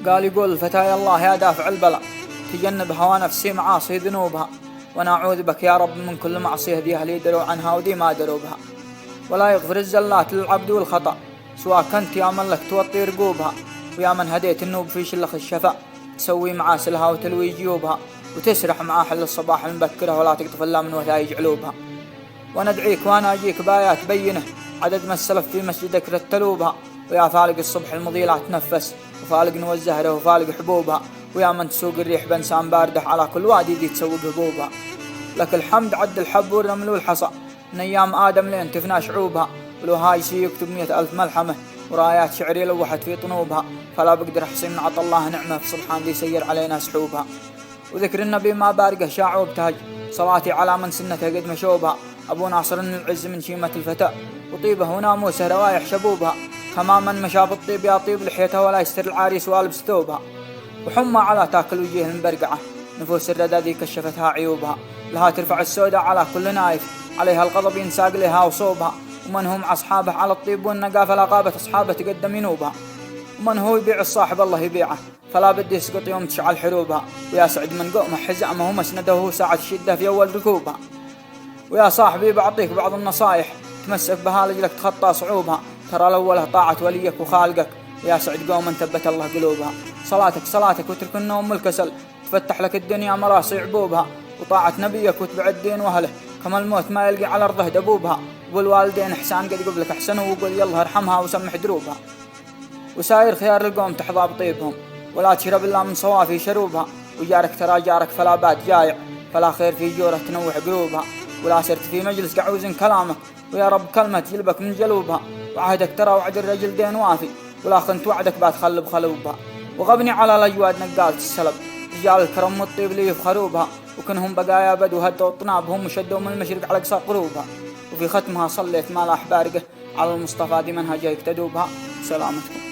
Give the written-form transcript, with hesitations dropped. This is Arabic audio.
قال يقول الفتى يا الله يا دافع البلاء تجنب هوى نفسي معاصي ذنوبها، وانا اعوذ بك يا رب من كل معصيه دي اهلي دروا عنها ودي ما دروا بها. ولا يغفر الزلات للعبد والخطأ سواء كنت يا من لك توطي رقوبها، ويا من هديت النوب في شلخ الشفاء تسوي معاسلها وتلوي جيوبها، وتسرح مع حل الصباح المبكره ولا تقطف الا من وثايج علوبها. وندعيك وانا اجيك بايات بينه عدد ما السلف في مسجدك رتلوبها، ويا فالق الصبح المضي لا تنفس وفالق نوى الزهره وفالق حبوبها، ويا من تسوق الريح بنسان بارده على كل وادي دي تسوق هبوبها. لك الحمد عد الحب والرمل والحصى من ايام ادم لين تفنى شعوبها، ولو هايسي يكتب 100,000 ملحمه ورايات شعري لوحت في طنوبها، فلا بقدر احصي من عطى الله نعمه في سبحان ذي سير علينا سحوبها. وذكر النبي ما بارقه شاع وابتهج صلاتي على من سنته قد مشوبها، ابو ناصر العز من شيمه الفتى وطيبه وناموسه روايح شبوبها، كما من مشى بالطيب يا طيب لحيته ولا يستر العاريس والبس ثوبها. وحمى على تاكل وجيه المبرقعه نفوس الردى ذي كشفتها عيوبها، لها ترفع السوداء على كل نايف عليها الغضب ينساق لها وصوبها، ومن هم أصحابه على الطيب والنقى فلا قابت أصحابه تقدم ينوبها، ومن هو يبيع الصاحب الله يبيعه فلا بدي يسقط يوم تشعل حروبها، ويا سعد من قومه حزامه ومسنده ساعة الشدة في أول ركوبها. ويا صاحبي بعطيك بعض النصايح تمسك بها لجلك تخطى صعوبها، ترى الأولها طاعة وليك وخالقك، ويا سعد قوم ثبت الله قلوبها. صلاتك وترك النوم والكسل تفتح لك الدنيا مراصي عبوبها، وطاعة نبيك وتبع الدين وأهله كما الموت ما يلقي على أرضه دبوبها، والوالدين إحسان قد قبلك أحسنوا وقل يلا ارحمها وسمح دروبها. وساير خيار القوم تحظى بطيبهم ولا تشرب إلا من صوافي شروبها، وجارك ترى جارك فلا بات جايع فلا خير في جوره تنوح قلوبها، ولا سرت في مجلس قعوز كلامك ويا رب كلمة جلبك من جلوبها، وعهدك ترى وعد الرجل دين وافي ولا خنت وعدك بات خلب خلوبها. وغبني على الأجواد نقالة السلب رجال الكرم والطيب لي يفخروا بها، وكنهم بقايا بدو هدوا طنابهم وشدوا من المشرق على قصى قروبها، وفي ختمها صليت ما لا أحبارقه على المصطفى دي منهجه يقتدوا بها. سلامتكم.